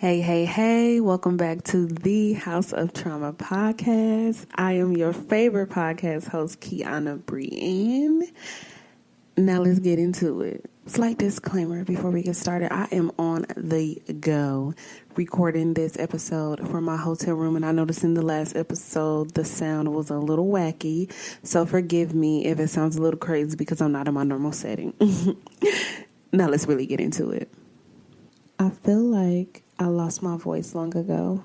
Hey, welcome back to the House of Trauma podcast. I am your favorite podcast host, Kiana Brienne. Now let's get into it. Slight disclaimer before we get started. I am on the go recording this episode from my hotel room, and I noticed in the last episode the sound was a little wacky, so forgive me if it sounds a little crazy because I'm not in my normal setting. Now let's really get into it. I feel like I lost my voice long ago.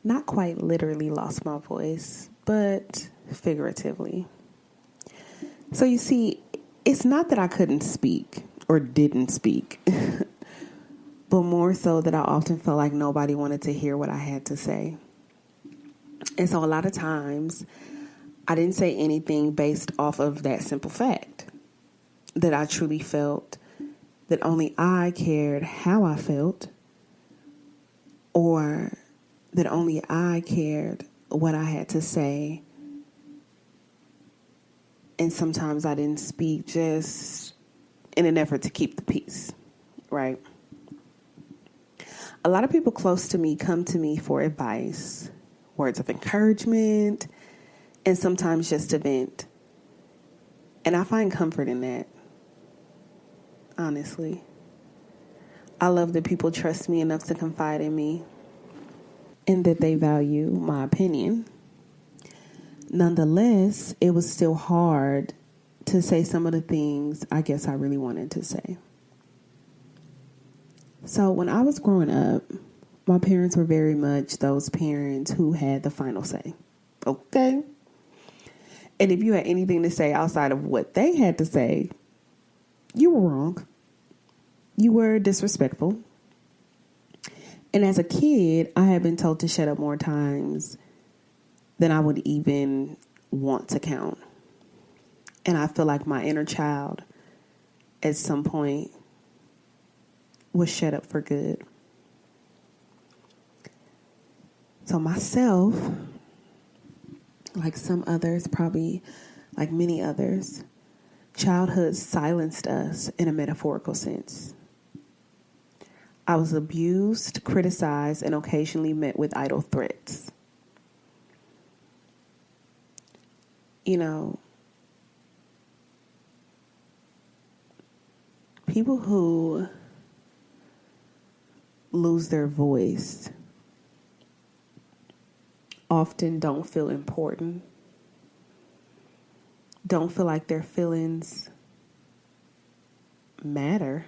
Not quite literally lost my voice, but figuratively. So you see, it's not that I couldn't speak or didn't speak, but more so that I often felt like nobody wanted to hear what I had to say. And so a lot of times I didn't say anything based off of that simple fact that I truly felt that only I cared how I felt, or that only I cared what I had to say. And sometimes I didn't speak just in an effort to keep the peace, right? A lot of people close to me come to me for advice, words of encouragement, and sometimes just to vent. And I find comfort in that. Honestly, I love that people trust me enough to confide in me and that they value my opinion. Nonetheless, it was still hard to say some of the things I guess I really wanted to say. So when I was growing up, my parents were very much those parents who had the final say. Okay? And if you had anything to say outside of what they had to say, you were wrong. You were disrespectful. And as a kid, I had been told to shut up more times than I would even want to count. And I feel like my inner child at some point was shut up for good. So myself, like some others, probably like many others, childhood silenced us in a metaphorical sense. I was abused, criticized, and occasionally met with idle threats. You know, people who lose their voice often don't feel important, don't feel like their feelings matter,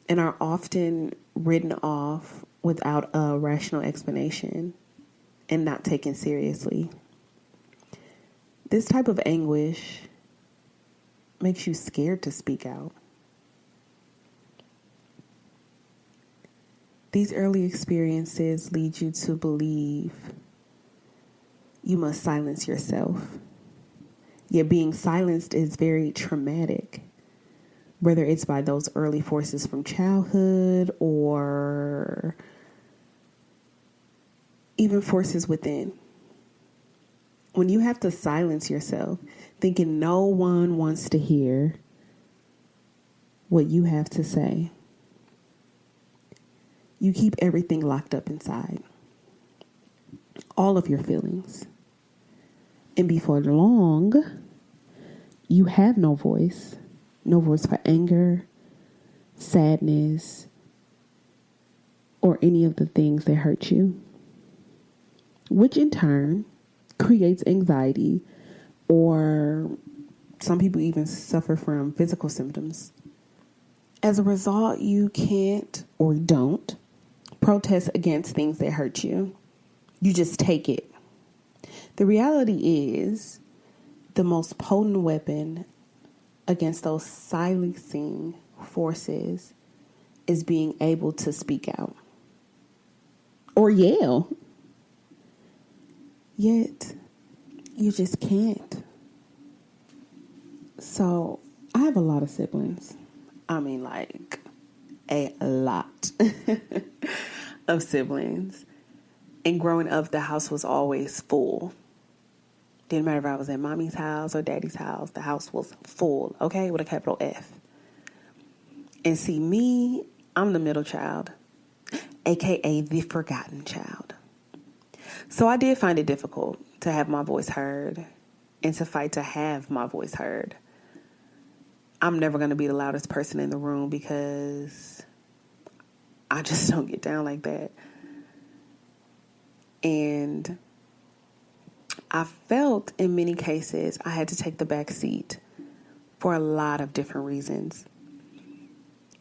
and are often written off without a rational explanation and not taken seriously. This type of anguish makes you scared to speak out. These early experiences lead you to believe you must silence yourself. Yet being silenced is very traumatic, whether it's by those early forces from childhood or even forces within. When you have to silence yourself, thinking no one wants to hear what you have to say, you keep everything locked up inside, all of your feelings. And before long, you have no voice for anger, sadness, or any of the things that hurt you, which in turn creates anxiety, or some people even suffer from physical symptoms. As a result, you can't or don't protest against things that hurt you. You just take it. The reality is the most potent weapon against those silencing forces is being able to speak out or yell. Yet, you just can't. So, I have a lot of siblings. I mean, like, a lot of siblings. And growing up, the house was always full. Didn't matter if I was at mommy's house or daddy's house. The house was full, okay, with a capital F. And see, me, I'm the middle child, aka the forgotten child. So I did find it difficult to have my voice heard and to fight to have my voice heard. I'm never going to be the loudest person in the room because I just don't get down like that. And I felt in many cases I had to take the back seat for a lot of different reasons.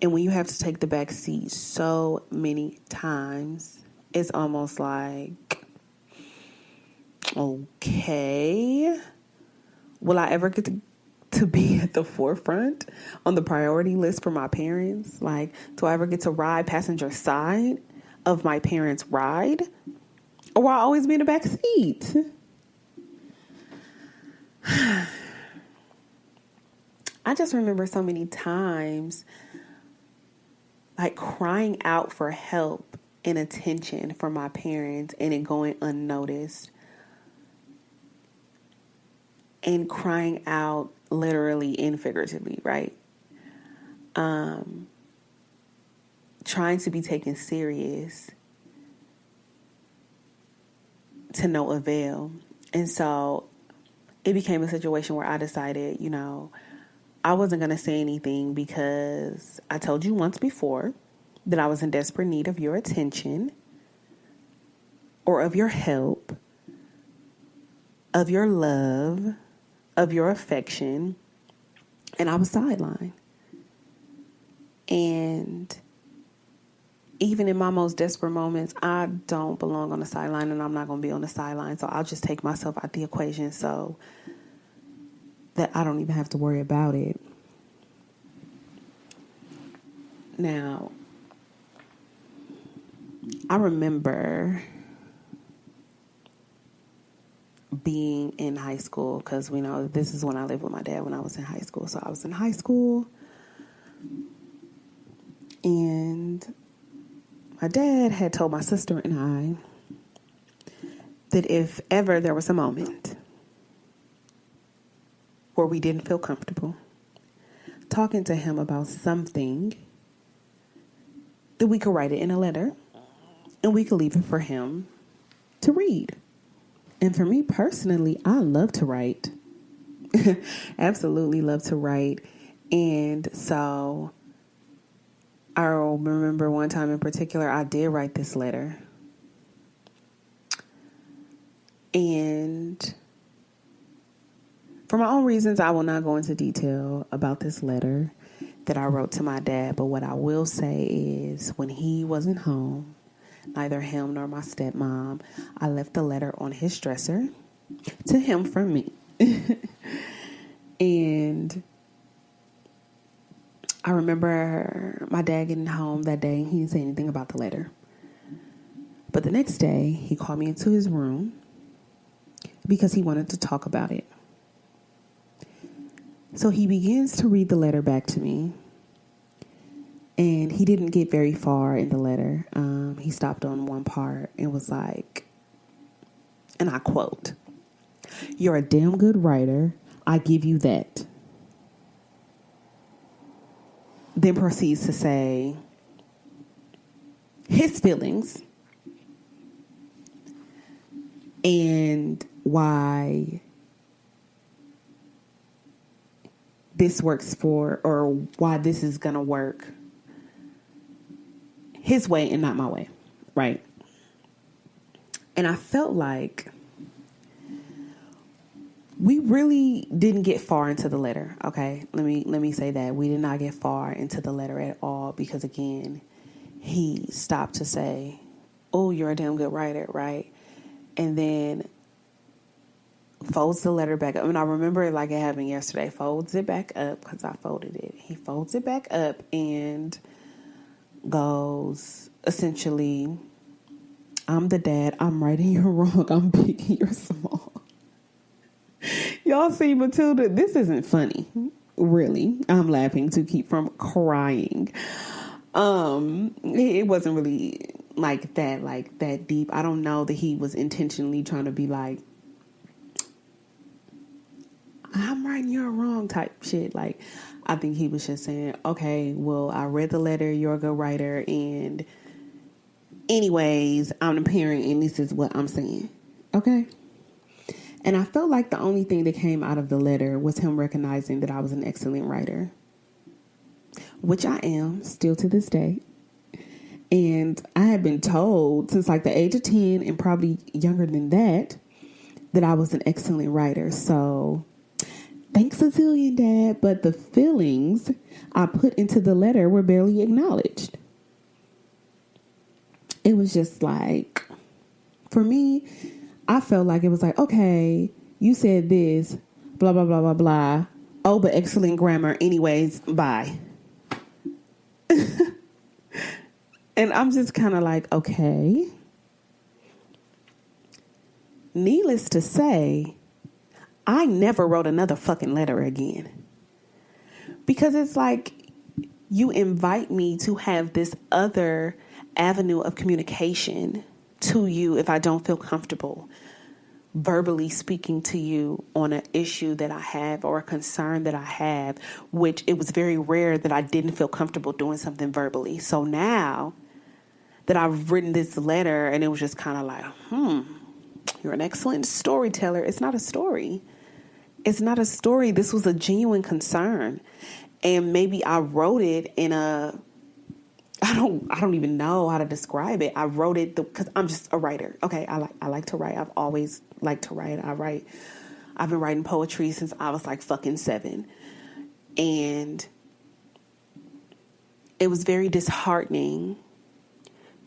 And when you have to take the back seat so many times, it's almost like, okay, will I ever get to be at the forefront on the priority list for my parents? Like, do I ever get to ride passenger side of my parents' ride? Or will I always be in the back seat? I just remember so many times like crying out for help and attention from my parents and it going unnoticed. And crying out literally and figuratively, right? Trying to be taken serious to no avail. And so it became a situation where I decided, I wasn't going to say anything because I told you once before that I was in desperate need of your attention or of your help, of your love, of your affection, and I was sidelined. And even in my most desperate moments, I don't belong on the sideline and I'm not going to be on the sideline. So I'll just take myself out the equation so that I don't even have to worry about it. Now, I remember being in high school because we know this is when I lived with my dad when I was in high school. So I was in high school and my dad had told my sister and I that if ever there was a moment where we didn't feel comfortable talking to him about something, that we could write it in a letter and we could leave it for him to read. And for me personally, I love to write. Absolutely love to write. And so I remember one time in particular, I did write this letter. And for my own reasons, I will not go into detail about this letter that I wrote to my dad. But what I will say is when he wasn't home, neither him nor my stepmom, I left the letter on his dresser to him from me. And I remember my dad getting home that day. He didn't say anything about the letter. But the next day, he called me into his room because he wanted to talk about it. So he begins to read the letter back to me. And he didn't get very far in the letter. He stopped on one part and was like, and I quote, "You're a damn good writer. I give you that." Then proceeds to say his feelings and why this works for, or why this is going to work his way and not my way, right? And I felt like we really didn't get far into the letter, okay? Let me say that. We did not get far into the letter at all because, again, he stopped to say, "Oh, you're a damn good writer," right? And then folds the letter back up. I mean, I remember it like it happened yesterday. Folds it back up because I folded it. He folds it back up and goes, essentially, "I'm the dad. I'm right and you're wrong. I'm big and you're small." Y'all see, Matilda, this isn't funny. Really. I'm laughing to keep from crying. It wasn't really like that deep. I don't know that he was intentionally trying to be like, I'm right and you're wrong type shit. Like, I think he was just saying, okay, well, I read the letter, you're a good writer, and anyways, I'm the parent, and this is what I'm saying. Okay? And I felt like the only thing that came out of the letter was him recognizing that I was an excellent writer, which I am still to this day. And I had been told since like the age of 10 and probably younger than that I was an excellent writer. So thanks a zillion, Dad. But the feelings I put into the letter were barely acknowledged. It was just like, for me, I felt like it was like, okay, you said this, blah, blah, blah, blah, blah. Oh, but excellent grammar. Anyways, bye. And I'm just kind of like, okay. Needless to say, I never wrote another fucking letter again. Because it's like, you invite me to have this other avenue of communication to you if I don't feel comfortable verbally speaking to you on an issue that I have or a concern that I have, which it was very rare that I didn't feel comfortable doing something verbally. So now that I've written this letter and it was just kind of like, you're an excellent storyteller. It's not a story. It's not a story. This was a genuine concern. And maybe I wrote it in I don't even know how to describe it. I wrote it because I'm just a writer. Okay, I like to write. I've always liked to write. I've been writing poetry since I was like fucking 7. And it was very disheartening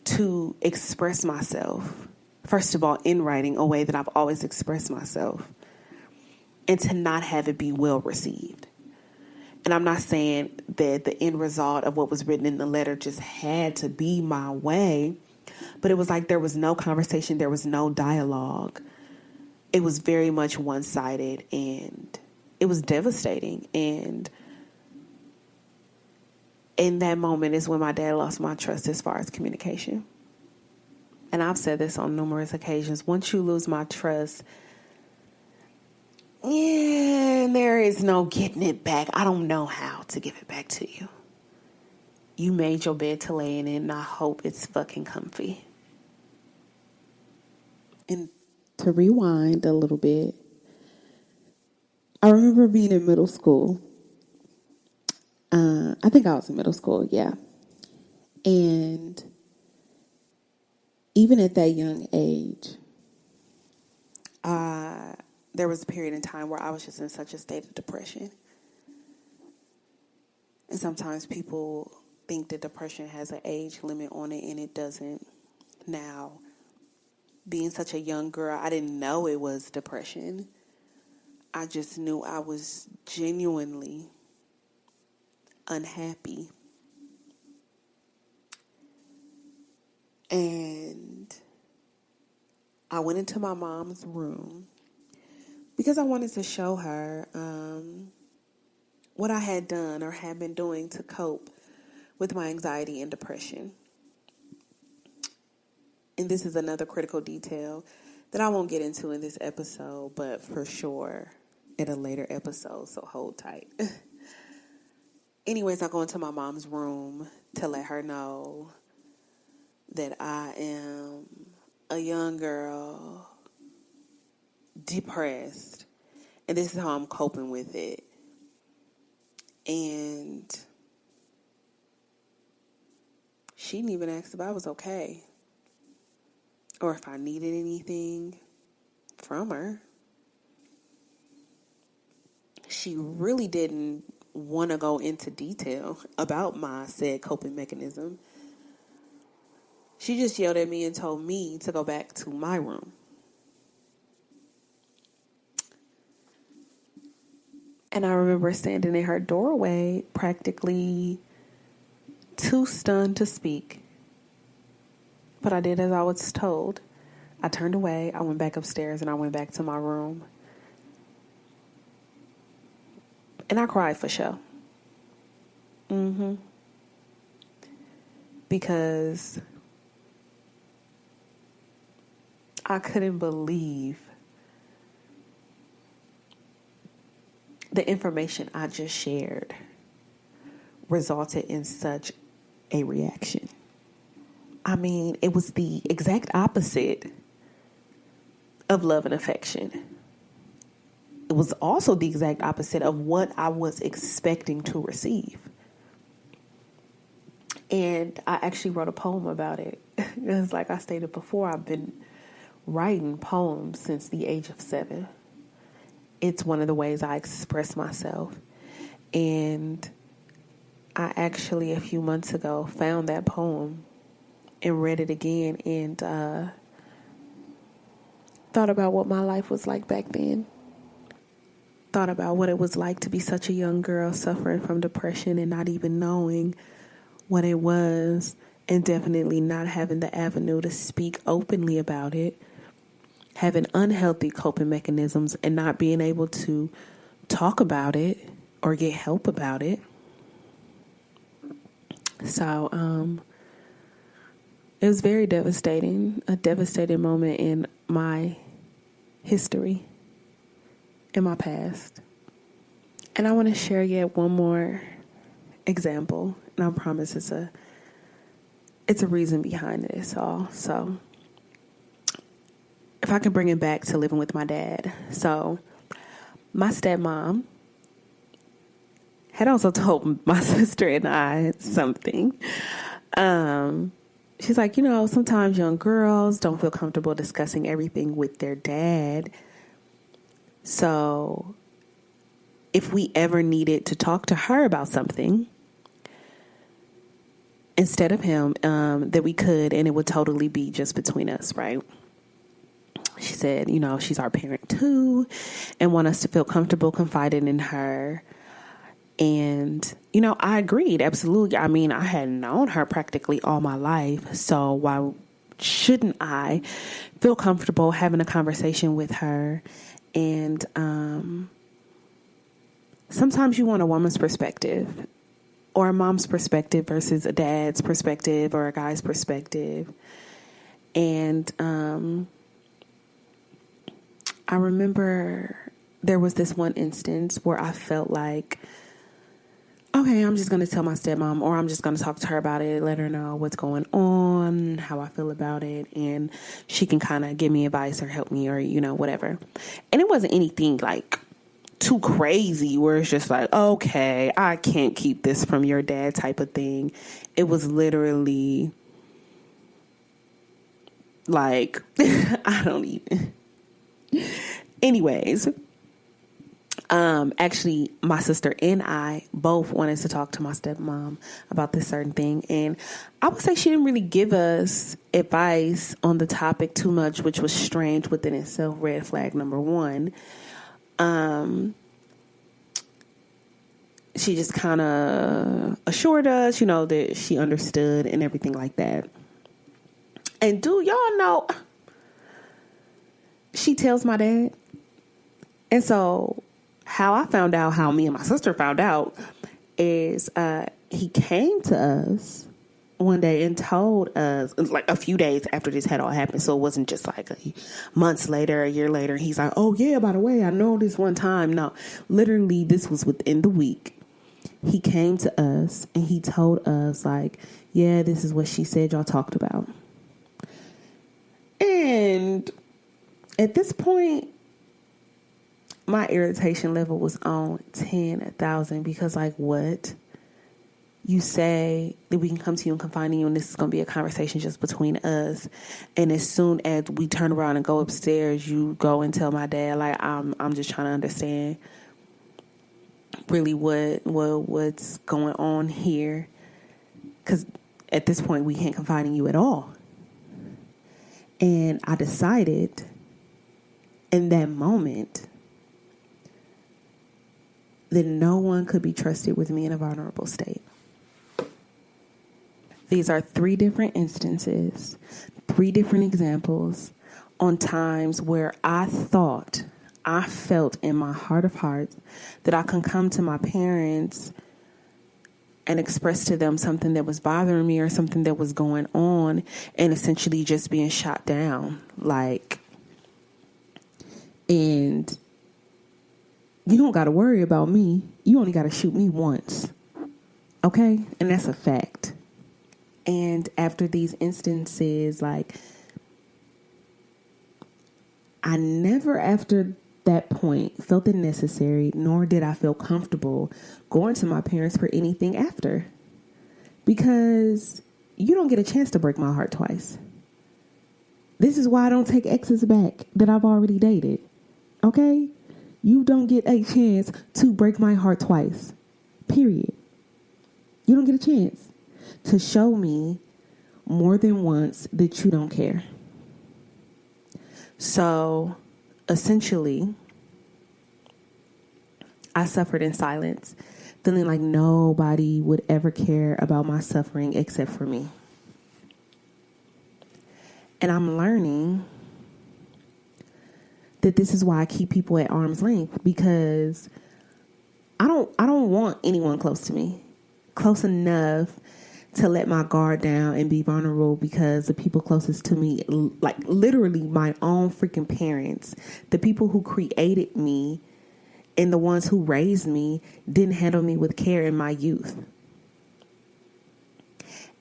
to express myself, first of all, in writing, a way that I've always expressed myself, and to not have it be well received. And I'm not saying that the end result of what was written in the letter just had to be my way, but it was like there was no conversation, there was no dialogue. It was very much one-sided, and it was devastating. And in that moment is when my dad lost my trust as far as communication. And I've said this on numerous occasions. Once you lose my trust, there is no getting it back. I don't know how to give it back to you. You made your bed to lay in, and I hope it's fucking comfy. And to rewind a little bit, I remember being in middle school. I think I was in middle school, yeah. And even at that young age, there was a period in time where I was just in such a state of depression. And sometimes people think that depression has an age limit on it, and it doesn't. Now, being such a young girl, I didn't know it was depression. I just knew I was genuinely unhappy. And I went into my mom's room because I wanted to show her what I had done or had been doing to cope with my anxiety and depression. And this is another critical detail that I won't get into in this episode, but for sure in a later episode, so hold tight. Anyways, I go into my mom's room to let her know that I am a young girl, depressed, and this is how I'm coping with it. And she didn't even ask if I was okay or if I needed anything from her. She really didn't want to go into detail about my said coping mechanism. She just yelled at me and told me to go back to my room. And I remember standing in her doorway, practically too stunned to speak. But I did as I was told. I turned away, I went back upstairs, and I went back to my room. And I cried for sure. Because I couldn't believe the information I just shared resulted in such a reaction. I mean, it was the exact opposite of love and affection. It was also the exact opposite of what I was expecting to receive. And I actually wrote a poem about it. Because like I stated before, I've been writing poems since the age of 7. It's one of the ways I express myself. And I actually, a few months ago, found that poem and read it again and thought about what my life was like back then. Thought about what it was like to be such a young girl suffering from depression and not even knowing what it was, and definitely not having the avenue to speak openly about it, having unhealthy coping mechanisms and not being able to talk about it or get help about it. So, it was very devastating, a devastating moment in my history, in my past. And I want to share yet one more example, and I promise it's a reason behind this all. So, if I can bring it back to living with my dad. So, my stepmom had also told my sister and I something. She's like, sometimes young girls don't feel comfortable discussing everything with their dad. So if we ever needed to talk to her about something instead of him, that we could, and it would totally be just between us, right? She said, she's our parent too, and want us to feel comfortable confiding in her. And, I agreed. Absolutely. I mean, I had known her practically all my life. So why shouldn't I feel comfortable having a conversation with her? And sometimes you want a woman's perspective or a mom's perspective versus a dad's perspective or a guy's perspective. And I remember there was this one instance where I felt like, okay, I'm just going to tell my stepmom, or I'm just going to talk to her about it, let her know what's going on, how I feel about it, and she can kind of give me advice or help me or, whatever. And it wasn't anything like too crazy where it's just like, okay, I can't keep this from your dad type of thing. It was literally like, I don't even. Anyways. Actually, my sister and I both wanted to talk to my stepmom about this certain thing. And I would say she didn't really give us advice on the topic too much, which was strange within itself. Red flag number one. She just kind of assured us, that she understood and everything like that. And do y'all know, she tells my dad. And so how I found out, how me and my sister found out, is he came to us one day and told us, like a few days after this had all happened. So it wasn't just like months later, a year later. He's like, oh yeah, by the way, I know this one time. No, literally this was within the week. He came to us and he told us like, yeah, this is what she said y'all talked about. And at this point, my irritation level was on 10,000 because like, what? You say that we can come to you and confide in you and this is going to be a conversation just between us. And as soon as we turn around and go upstairs, you go and tell my dad, like, I'm just trying to understand really what's going on here. Because at this point, we can't confide in you at all. And I decided in that moment that no one could be trusted with me in a vulnerable state. These are 3 different instances, 3 different examples on times where I felt in my heart of hearts that I can come to my parents and express to them something that was bothering me or something that was going on and essentially just being shot down. And You don't got to worry about me. You only got to shoot me once. Okay? And that's a fact. And after these instances, like, I never after that point felt it necessary, nor did I feel comfortable going to my parents for anything after. Because you don't get a chance to break my heart twice. This is why I don't take exes back that I've already dated. Okay? You don't get a chance to break my heart twice. Period. You don't get a chance to show me more than once that you don't care. So, essentially, I suffered in silence, feeling like nobody would ever care about my suffering except for me. And I'm learning that this is why I keep people at arm's length, because I don't want anyone close to me, close enough to let my guard down and be vulnerable, because the people closest to me, like literally my own freaking parents, the people who created me and the ones who raised me, didn't handle me with care in my youth.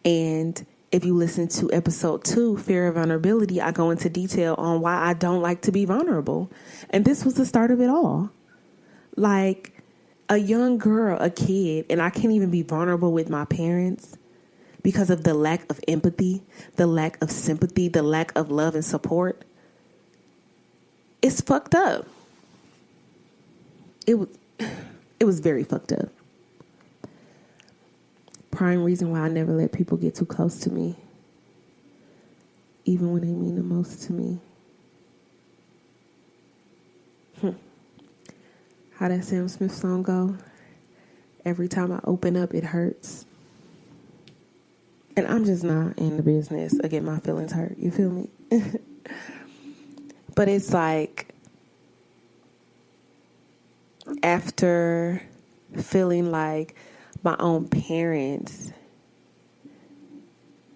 And if you listen to episode 2, Fear of Vulnerability, I go into detail on why I don't like to be vulnerable. And this was the start of it all. Like a young girl, a kid, and I can't even be vulnerable with my parents because of the lack of empathy, the lack of sympathy, the lack of love and support. It's fucked up. It was very fucked up. Prime reason why I never let people get too close to me, even when they mean the most to me. How that Sam Smith song go? Every time I open up, it hurts. And I'm just not in the business of getting my feelings hurt. You feel me? But it's like, after feeling like my own parents,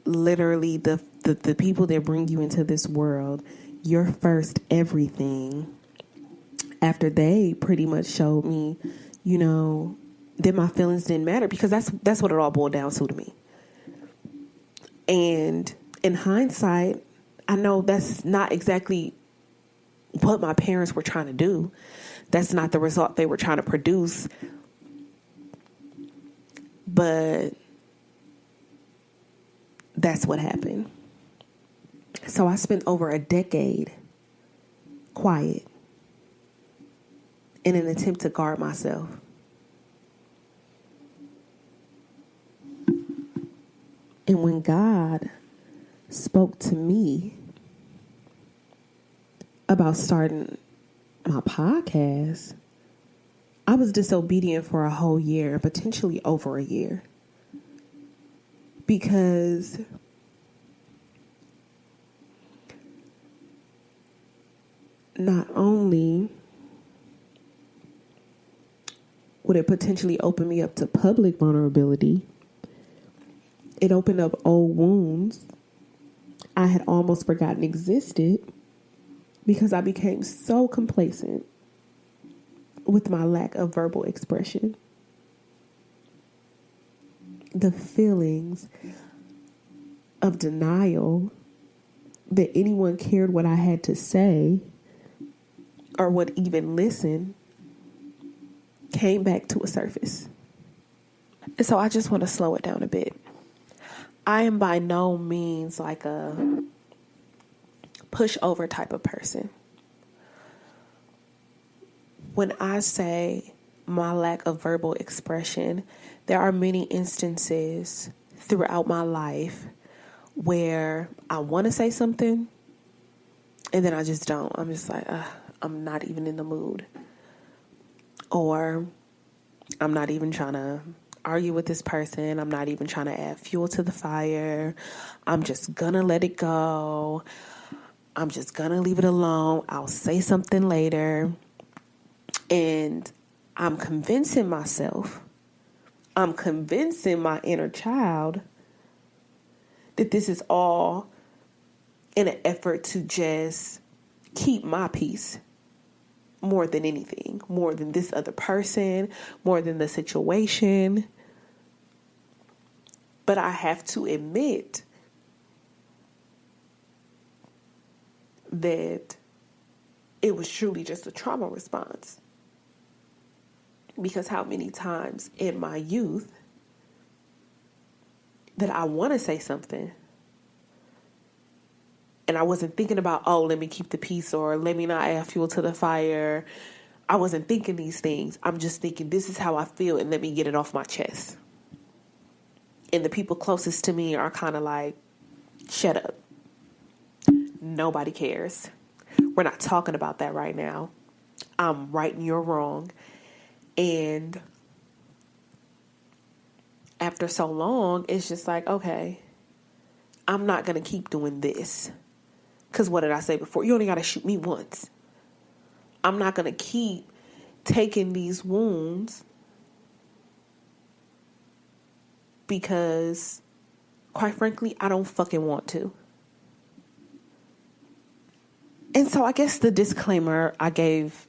literally the people that bring you into this world, your first everything, after they pretty much showed me, you know, that my feelings didn't matter, because that's what it all boiled down to me. And in hindsight, I know that's not exactly what my parents were trying to do. That's not the result they were trying to produce. But that's what happened. So I spent over a decade quiet in an attempt to guard myself. And when God spoke to me about starting my podcast, I was disobedient for a whole year, potentially over a year. Because not only would it potentially open me up to public vulnerability, it opened up old wounds I had almost forgotten existed, because I became so complacent with my lack of verbal expression. The feelings of denial that anyone cared what I had to say or would even listen came back to a surface. And so I just want to slow it down a bit. I am by no means like a pushover type of person. When I say my lack of verbal expression, there are many instances throughout my life where I want to say something and then I just don't. I'm just like, I'm not even in the mood. Or I'm not even trying to argue with this person. I'm not even trying to add fuel to the fire. I'm just gonna let it go. I'm just gonna leave it alone. I'll say something later. And I'm convincing myself, I'm convincing my inner child that this is all in an effort to just keep my peace. more than anything, more than this other person, more than the situation. But I have to admit that it was truly just a trauma response. Because how many times in my youth that I want to say something and I wasn't thinking about, oh, let me keep the peace or let me not add fuel to the fire. I wasn't thinking these things. I'm just thinking, this is how I feel and let me get it off my chest. And the people closest to me are kind of like, shut up. Nobody cares. We're not talking about that right now. I'm right and you're wrong. And after so long, it's just like, okay, I'm not going to keep doing this. Because what did I say before? You only got to shoot me once. I'm not going to keep taking these wounds because, quite frankly, I don't fucking want to. And so I guess the disclaimer I gave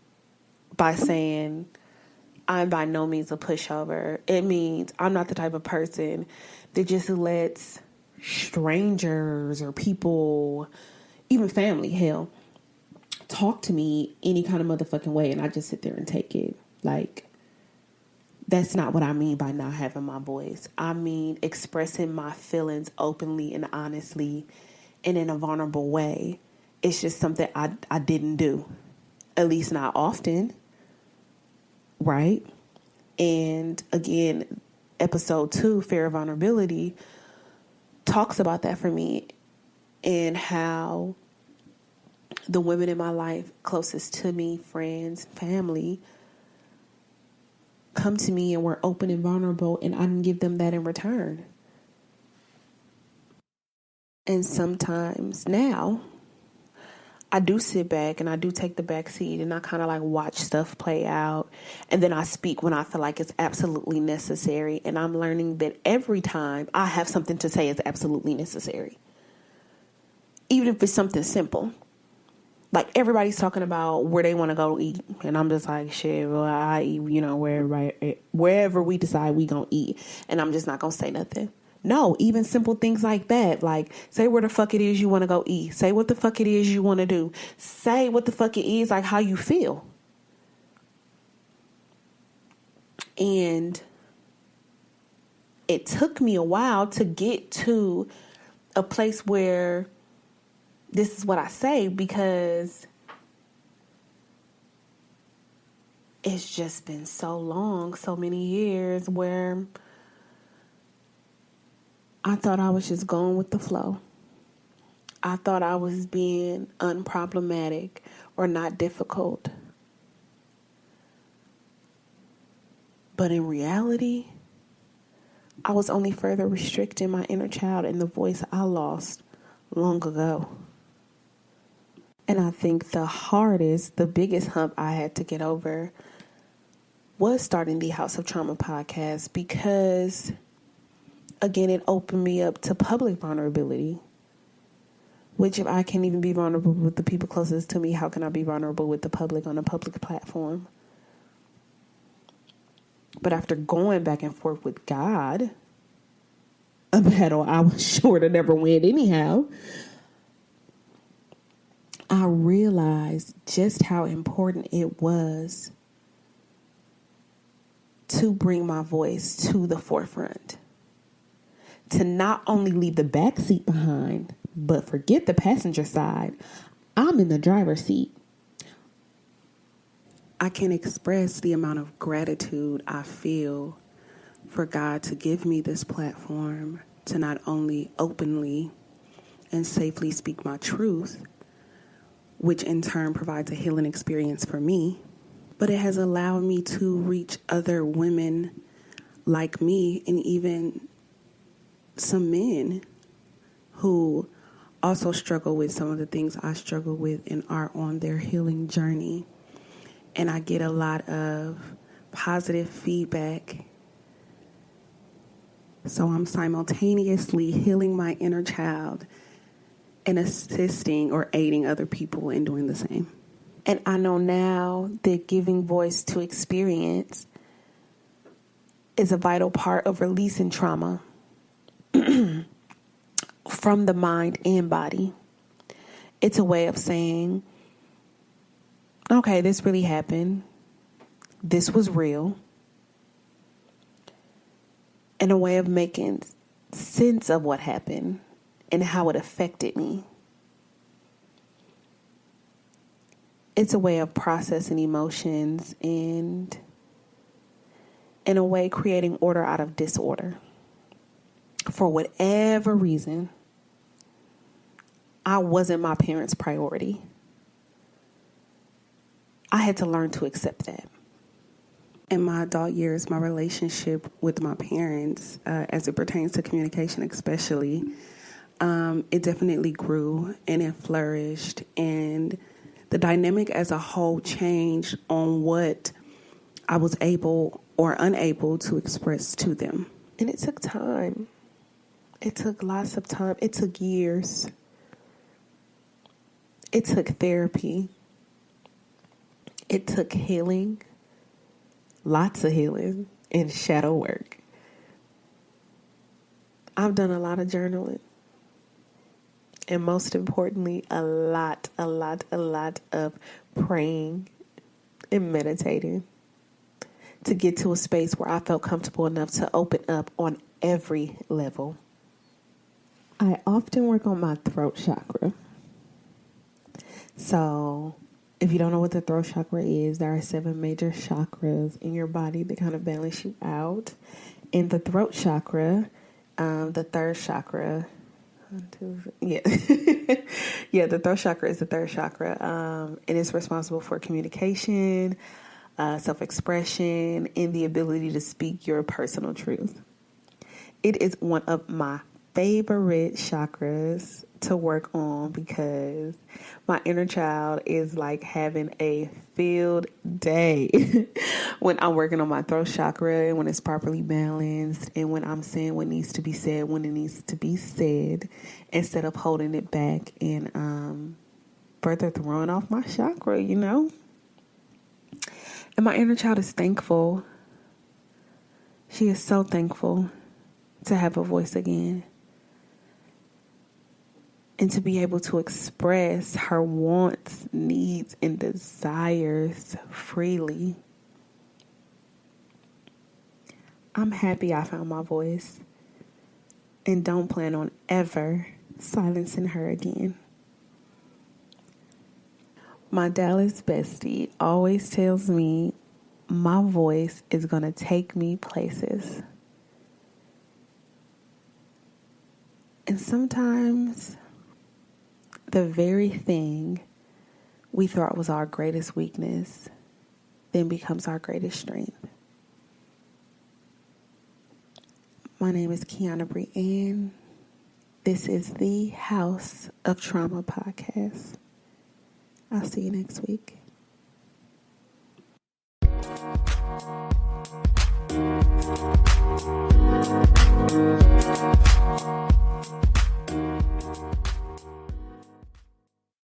by saying I'm by no means a pushover, it means I'm not the type of person that just lets strangers or people, even family, hell, talk to me any kind of motherfucking way and I just sit there and take it. Like, that's not what I mean by not having my voice. I mean expressing my feelings openly and honestly and in a vulnerable way. It's just something I didn't do, at least not often, right? And again, episode 2, Fear of Vulnerability, talks about that for me and how the women in my life closest to me, friends, family, come to me and were open and vulnerable, and I didn't give them that in return. And sometimes now I do sit back and I do take the back seat and I kind of like watch stuff play out. And then I speak when I feel like it's absolutely necessary. And I'm learning that every time I have something to say is absolutely necessary. Even if it's something simple. Like everybody's talking about where they want to go eat. And I'm just like, shit, well, I eat, wherever we decide we gonna eat. And I'm just not gonna say nothing. No, even simple things like that. Like, say where the fuck it is you want to go eat. Say what the fuck it is you want to do. Say what the fuck it is, like how you feel. And it took me a while to get to a place where this is what I say, because it's just been so long, so many years where I thought I was just going with the flow. I thought I was being unproblematic or not difficult. But in reality, I was only further restricting my inner child and the voice I lost long ago. And I think the biggest hump I had to get over was starting the House of Trauma podcast, because again, it opened me up to public vulnerability, which if I can't even be vulnerable with the people closest to me, how can I be vulnerable with the public on a public platform? But after going back and forth with God, a battle I was sure to never win anyhow, I realized just how important it was to bring my voice to the forefront. To not only leave the back seat behind, but forget the passenger side. I'm in the driver's seat. I can express the amount of gratitude I feel for God to give me this platform to not only openly and safely speak my truth, which in turn provides a healing experience for me, but it has allowed me to reach other women like me, and even some men who also struggle with some of the things I struggle with and are on their healing journey. And I get a lot of positive feedback. So I'm simultaneously healing my inner child and assisting or aiding other people in doing the same. And I know now that giving voice to experience is a vital part of releasing trauma from the mind and body. It's a way of saying, okay, this really happened. This was real. And a way of making sense of what happened and how it affected me. It's a way of processing emotions and, in a way, creating order out of disorder. For whatever reason, I wasn't my parents' priority. I had to learn to accept that. In my adult years, my relationship with my parents, as it pertains to communication especially, it definitely grew and it flourished, and the dynamic as a whole changed on what I was able or unable to express to them. And it took time. It took lots of time. It took years. It took therapy. It took healing. Lots of healing and shadow work. I've done a lot of journaling. And most importantly, a lot of praying and meditating to get to a space where I felt comfortable enough to open up on every level. I often work on my throat chakra. So if you don't know what the throat chakra is, there are 7 major chakras in your body that kind of balance you out. And the throat chakra, the third chakra, yeah, the throat chakra is the third chakra. It is responsible for communication, self-expression, and the ability to speak your personal truth. It is one of my favorite chakras to work on because my inner child is like having a field day when I'm working on my throat chakra and when it's properly balanced and when I'm saying what needs to be said when it needs to be said instead of holding it back and further throwing off my chakra, you know? And my inner child is thankful. She is so thankful to have a voice again. And to be able to express her wants, needs, and desires freely. I'm happy I found my voice and don't plan on ever silencing her again. My Dallas bestie always tells me my voice is going to take me places. And sometimes the very thing we thought was our greatest weakness then becomes our greatest strength. My name is Kiana Brianne. This is the House of Trauma podcast. I'll see you next week.